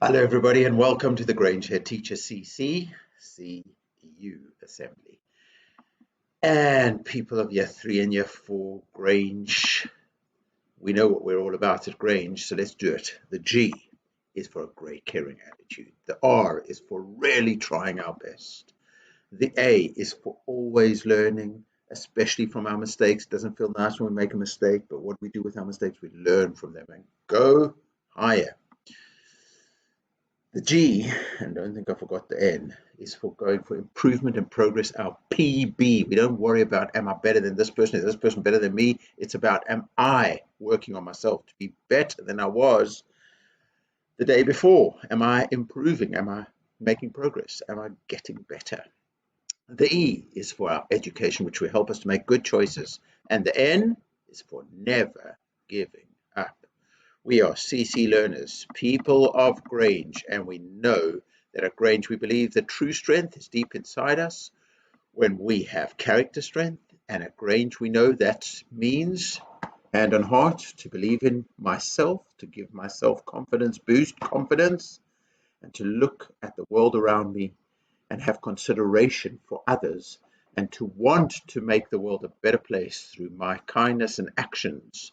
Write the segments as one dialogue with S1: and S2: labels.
S1: Hello, everybody, and welcome to the Grange Headteacher CU Assembly. And people of Year 3 and Year 4, Grange, we know what we're all about at Grange, so let's do it. The G is for a great caring attitude. The R is for really trying our best. The A is for always learning, especially from our mistakes. It doesn't feel nice when we make a mistake, but what we do with our mistakes, we learn from them and go higher. The G, and don't think I forgot the N, is for going for improvement and progress, our PB. We don't worry about, am I better than this person? Is this person better than me? It's about, am I working on myself to be better than I was the day before? Am I improving? Am I making progress? Am I getting better? The E is for our education, which will help us to make good choices. And the N is for never giving up. We are CC learners, people of Grange, and we know that at Grange we believe that true strength is deep inside us when we have character strength. And at Grange we know that means hand on heart to believe in myself, to give myself confidence, boost confidence, and to look at the world around me and have consideration for others and to want to make the world a better place through my kindness and actions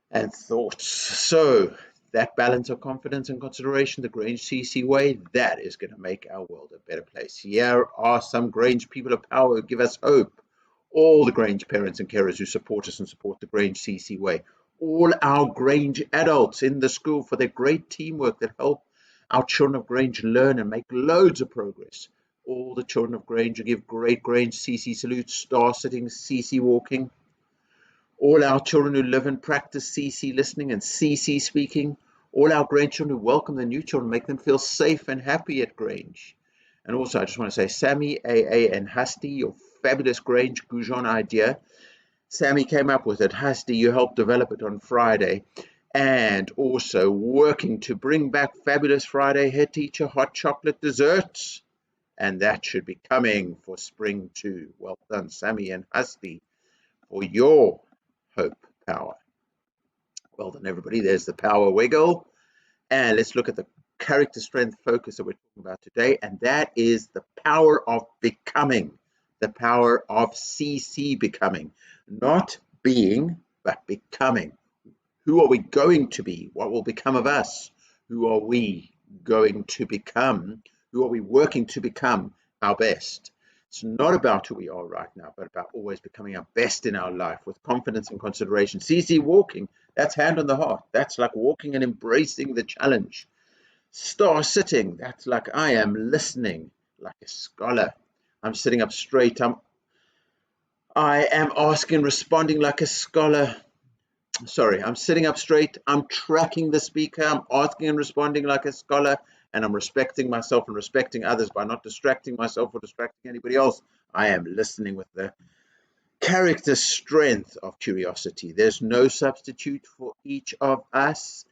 S1: and thoughts. So that balance of confidence and consideration, the Grange CC way, that is going to make our world a better place. Here are some Grange people of power who give us hope. All the Grange parents and carers who support us and support the Grange CC way. All our Grange adults in the school for their great teamwork that help our children of Grange learn and make loads of progress. All the children of Grange who give great Grange CC salutes, star sitting, CC walking. All our children who live and practice CC listening and CC speaking. All our grandchildren who welcome the new children, make them feel safe and happy at Grange. And also, I just want to say, Sammy, AA, and Husty, your fabulous Grange Goujon idea. Sammy came up with it. Husty, you helped develop it on Friday. And also working to bring back fabulous Friday Headteacher hot chocolate desserts. And that should be coming for spring too. Well done, Sammy and Husty, for your hope, power. Well done, everybody. There's the power wiggle. And let's look at the character strength focus that we're talking about today. And that is the power of becoming, the power of CC becoming, not being, but becoming. Who are we going to be? What will become of us? Who are we going to become? Who are we working to become our best? It's not about who we are right now, but about always becoming our best in our life with confidence and consideration. CC walking, that's hand on the heart. That's like walking and embracing the challenge. Star sitting, that's like I am listening like a scholar. I'm sitting up straight. I am asking, responding like a scholar. Sorry, I'm sitting up straight. I'm tracking the speaker. I'm asking and responding like a scholar. And I'm respecting myself and respecting others by not distracting myself or distracting anybody else. I am listening with the character strength of curiosity. There's no substitute for each of us.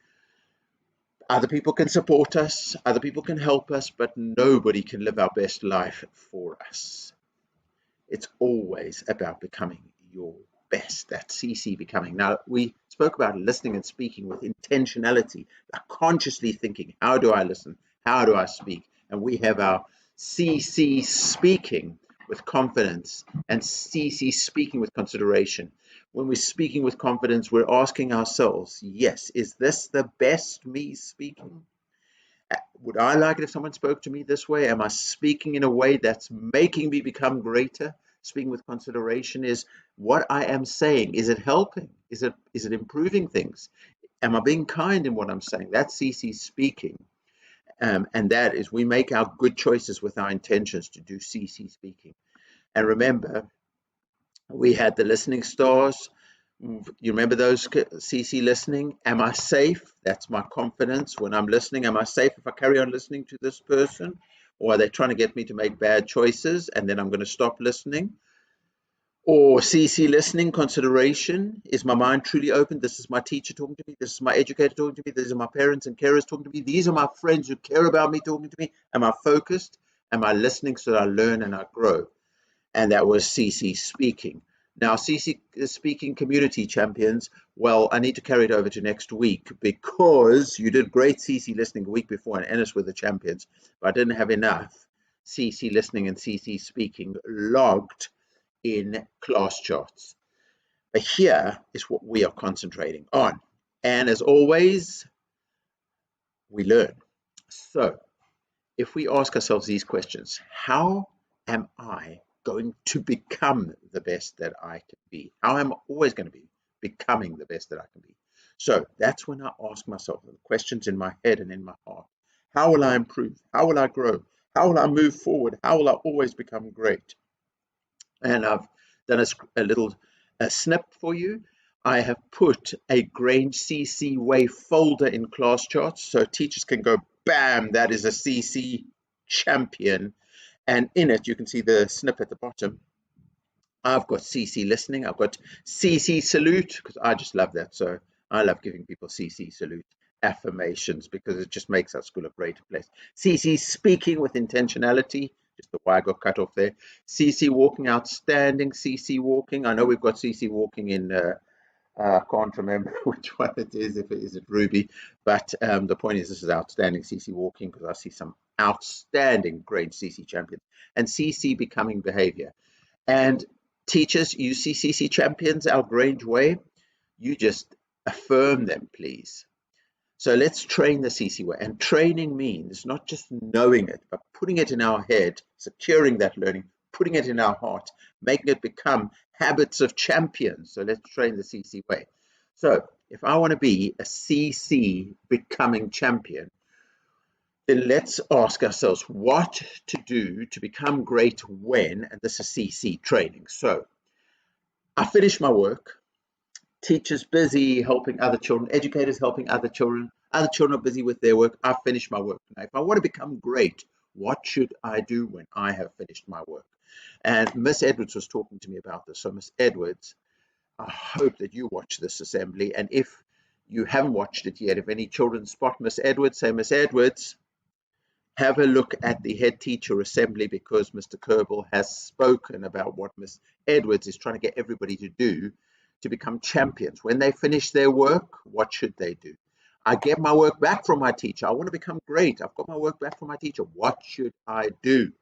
S1: Other people can support us, other people can help us, but nobody can live our best life for us. It's always about becoming your best, that CC becoming. Now, we spoke about listening and speaking with intentionality, like consciously thinking, how do I listen? How do I speak? And we have our CC speaking with confidence and CC speaking with consideration. When we're speaking with confidence, we're asking ourselves, yes, is this the best me speaking? Would I like it if someone spoke to me this way? Am I speaking in a way that's making me become greater? Speaking with consideration is what I am saying. Is it helping? Is it improving things? Am I being kind in what I'm saying? That's CC speaking. And that is, we make our good choices with our intentions to do CC speaking. And remember, we had the listening stars. You remember those CC listening? Am I safe? That's my confidence when I'm listening. Am I safe if I carry on listening to this person? Or are they trying to get me to make bad choices and then I'm going to stop listening? Or CC listening, consideration. Is my mind truly open? This is my teacher talking to me. This is my educator talking to me. These are my parents and carers talking to me. These are my friends who care about me talking to me. Am I focused? Am I listening so that I learn and I grow? And that was CC speaking. Now, CC Speaking Community Champions, well, I need to carry it over to next week because you did great CC listening the week before and Ennis were the champions, but I didn't have enough CC listening and CC speaking logged in class charts. But here is what we are concentrating on. And as always, we learn. So if we ask ourselves these questions, how am I going to become the best that I can be? How am I always going to be becoming the best that I can be? So that's when I ask myself the questions in my head and in my heart. How will I improve? How will I grow? How will I move forward? How will I always become great? And I've done a little snip for you. I have put a Grange CC Way folder in class charts so teachers can go, bam, that is a CC champion. And in it, you can see the snip at the bottom. I've got CC listening. I've got CC salute because I just love that. So I love giving people CC salute affirmations because it just makes our school a greater place. CC speaking with intentionality. Just the Y got cut off there. CC walking outstanding. CC walking. I know we've got CC walking in. I can't remember which one it is. If it is it Ruby, but the point is this is outstanding CC walking because I see some outstanding great CC champions and CC becoming behavior. And teachers, you see CC champions, our Grange way, you just affirm them, please. So let's train the CC way. And training means not just knowing it, but putting it in our head, securing that learning, putting it in our heart, making it become habits of champions. So let's train the CC way. So if I want to be a CC becoming champion, then let's ask ourselves what to do to become great when, and this is CC training. So I finish my work, teachers busy helping other children, educators helping other children are busy with their work. I finish my work. Now, if I want to become great, what should I do when I have finished my work? And Miss Edwards was talking to me about this. So Miss Edwards, I hope that you watch this assembly. And if you haven't watched it yet, if any children spot Miss Edwards, say, Miss Edwards, have a look at the head teacher assembly because Mr. Kerbal has spoken about what Miss Edwards is trying to get everybody to do to become champions. When they finish their work, what should they do? I get my work back from my teacher. I want to become great. I've got my work back from my teacher. What should I do?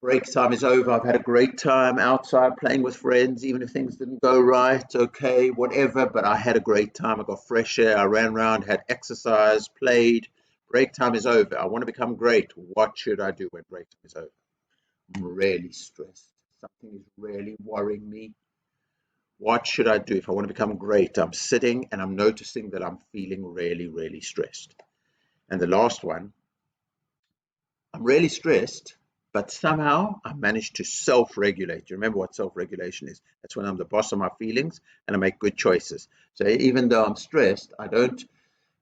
S1: Break time is over. I've had a great time outside playing with friends, even if things didn't go right, okay, whatever, but I had a great time. I got fresh air. I ran around, had exercise, played. Break time is over. I want to become great. What should I do when break time is over? I'm really stressed. Something is really worrying me. What should I do if I want to become great? I'm sitting and I'm noticing that I'm feeling really, really stressed. And the last one, I'm really stressed, but somehow I managed to self-regulate. You remember what self-regulation is? That's when I'm the boss of my feelings and I make good choices. So even though I'm stressed, I don't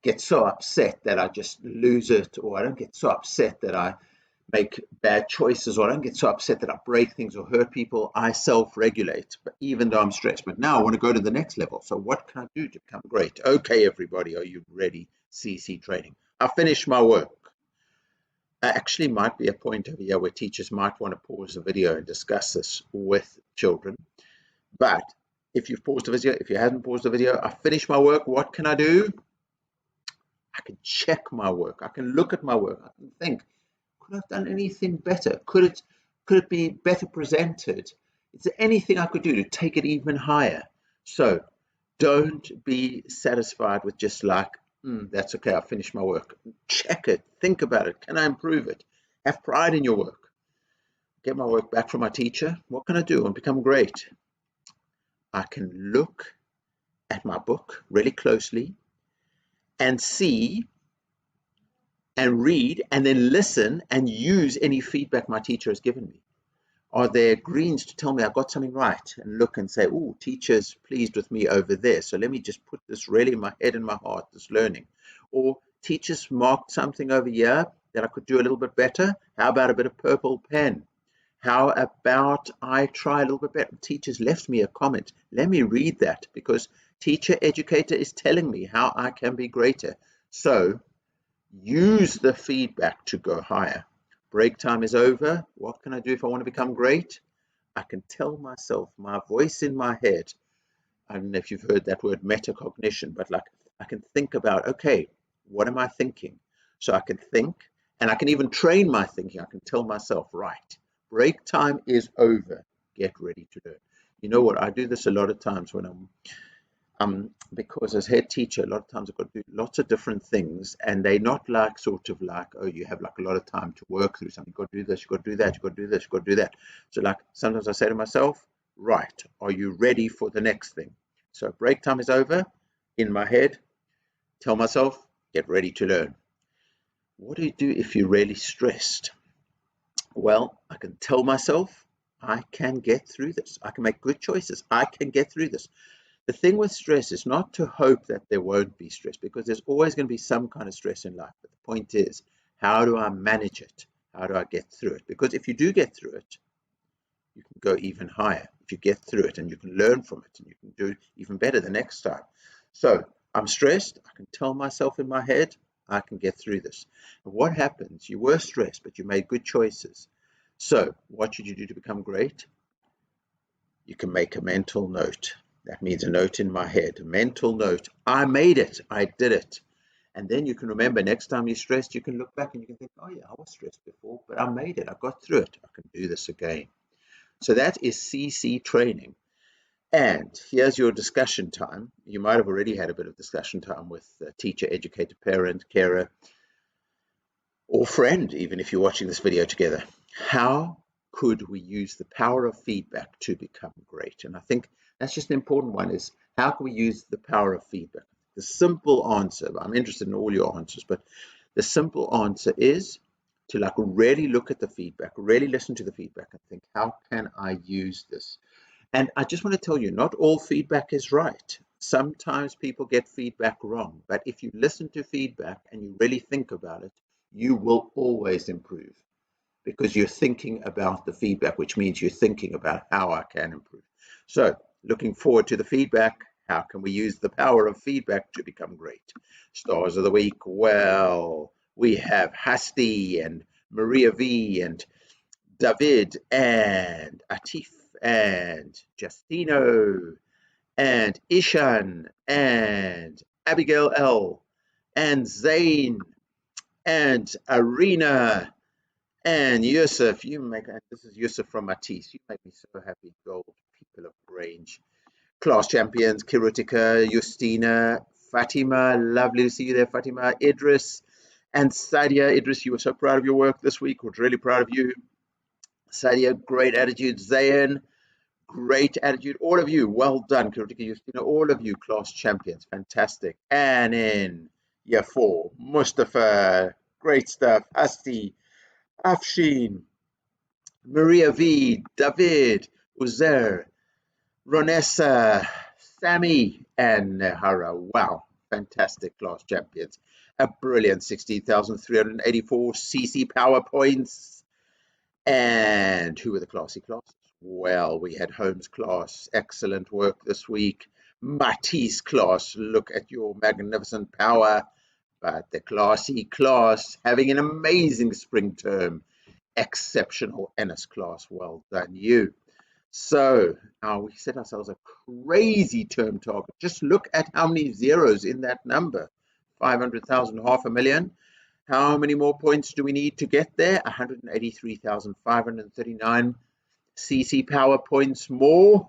S1: get so upset that I just lose it, or I don't get so upset that I make bad choices, or I don't get so upset that I break things or hurt people. I self-regulate, but even though I'm stressed. But now I want to go to the next level. So what can I do to become great? Okay, everybody, are you ready? CC training. I finished my work. Actually might be a point over here where teachers might want to pause the video and discuss this with children. But if you've paused the video, if you haven't paused the video, I finished my work. What can I do? I can check my work. I can look at my work. I can think, could I have done anything better? Could it be better presented? Is there anything I could do to take it even higher? So don't be satisfied with just like, that's okay, I finished my work. Check it. Think about it. Can I improve it? Have pride in your work. Get my work back from my teacher. What can I do and become great? I can look at my book really closely and see and read and then listen and use any feedback my teacher has given me. Are there greens to tell me I got something right? And look and say, oh, teacher's pleased with me over there. So let me just put this really in my head and my heart, this learning. Or teachers marked something over here that I could do a little bit better. How about a bit of purple pen? How about I try a little bit better? Teachers left me a comment. Let me read that because teacher educator is telling me how I can be greater. So use the feedback to go higher. Break time is over. What can I do if I want to become great? I can tell myself, my voice in my head, I don't know if you've heard that word metacognition, but like I can think about, okay, what am I thinking? So I can think, and I can even train my thinking. I can tell myself, right, break time is over. Get ready to learn. You know what? I do this a lot of times when I'm because as head teacher, a lot of times I've got to do lots of different things, and they're not like sort of like, oh, you have like a lot of time to work through something. You've got to do this, you've got to do that, you've got to do this, you've got to do that. So like sometimes I say to myself, right, are you ready for the next thing? So break time is over. In my head, tell myself, get ready to learn. What do you do if you're really stressed? Well, I can tell myself I can get through this. I can make good choices. I can get through this. The thing with stress is not to hope that there won't be stress, because there's always going to be some kind of stress in life. But the point is, how do I manage it? How do I get through it? Because if you do get through it, you can go even higher. If you get through it and you can learn from it and you can do even better the next time. So I'm stressed. I can tell myself in my head, I can get through this. And what happens? You were stressed, but you made good choices. So what should you do to become great? You can make a mental note. That means a note in my head, a mental note. I made it. I did it. And then you can remember next time you're stressed, you can look back and you can think, oh, yeah, I was stressed before, but I made it. I got through it. I can do this again. So that is CC training. And here's your discussion time. You might have already had a bit of discussion time with a teacher, educator, parent, carer, or friend, even if you're watching this video together. How could we use the power of feedback to become great? And I think that's just an important one, is how can we use the power of feedback? The simple answer, I'm interested in all your answers, but the simple answer is to like really look at the feedback, really listen to the feedback and think, how can I use this? And I just want to tell you, not all feedback is right. Sometimes people get feedback wrong, but if you listen to feedback and you really think about it, you will always improve, because you're thinking about the feedback, which means you're thinking about how I can improve. So looking forward to the feedback. How can we use the power of feedback to become great? Stars of the week. Well, we have Hasti and Maria V and David and Atif and Justino and Ishan and Abigail L and Zain and Arena and Yusuf. This is Yusuf from Matisse. You make me so happy. Gold, people of Grange. Class champions, Kirutika, Justina, Fatima. Lovely to see you there, Fatima. Idris and Sadia. Idris, you were so proud of your work this week. We're really proud of you. Sadia, great attitude. Zayn, great attitude. All of you, well done. Kirutika, Justina, all of you, class champions. Fantastic. And in year 4, Mustafa, great stuff. Asti, Afshin, Maria V, David, Uzair, Ronessa, Sammy, and Nehara. Wow, fantastic class champions. A brilliant 16,384 CC PowerPoints. And who were the classy classes? Well, we had Holmes class, excellent work this week. Matisse class, look at your magnificent power. But the classy class, having an amazing spring term. Exceptional Ennis class, well done you. So now we set ourselves a crazy term target. Just look at how many zeros in that number. 500,000, 500,000. How many more points do we need to get there? 183,539 CC power points more.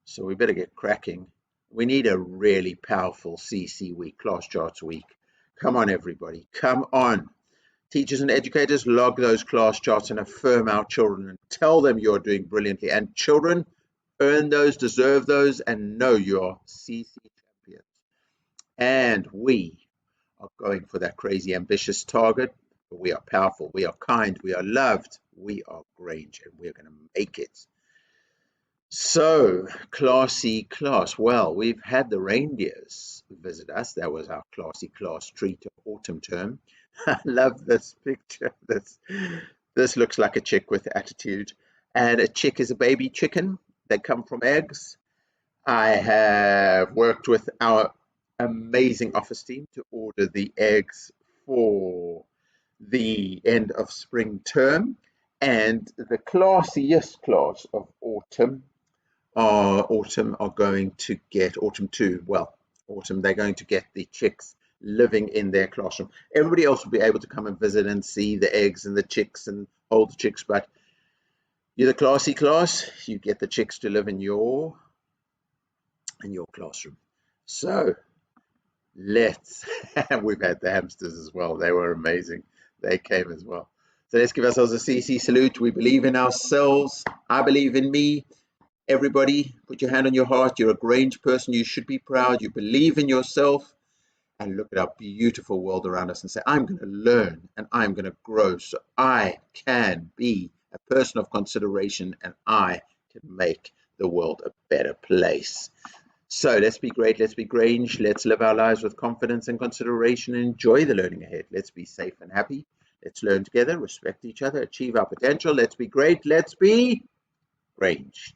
S1: So we better get cracking. We need a really powerful CC week, class charts week. Come on, everybody. Come on. Teachers and educators, log those class charts and affirm our children and tell them you're doing brilliantly. And children, earn those, deserve those, and know you're CC champions. And we are going for that crazy ambitious target. But we are powerful, we are kind, we are loved, we are Grange, and we're going to make it. So, classy class. Well, we've had the reindeers visit us. That was our classy class treat of autumn term. I love this picture. This looks like a chick with attitude. And a chick is a baby chicken. They come from eggs. I have worked with our amazing office team to order the eggs for the end of spring term. And the classiest class of autumn are going to get autumn 2. Well, autumn, they're going to get the chicks living in their classroom. Everybody else will be able to come and visit and see the eggs and the chicks and hold the chicks, but you're the classy class, you get the chicks to live in your classroom. So let's we've had the hamsters as well. They were amazing. They came as well. So let's give ourselves a CC salute. We believe in ourselves. I believe in me. Everybody, put your hand on your heart. You're a Grange person. You should be proud. You believe in yourself. And look at our beautiful world around us and say, I'm going to learn and I'm going to grow so I can be a person of consideration and I can make the world a better place. So let's be great. Let's be Grange. Let's live our lives with confidence and consideration and enjoy the learning ahead. Let's be safe and happy. Let's learn together, respect each other, achieve our potential. Let's be great. Let's be Grange.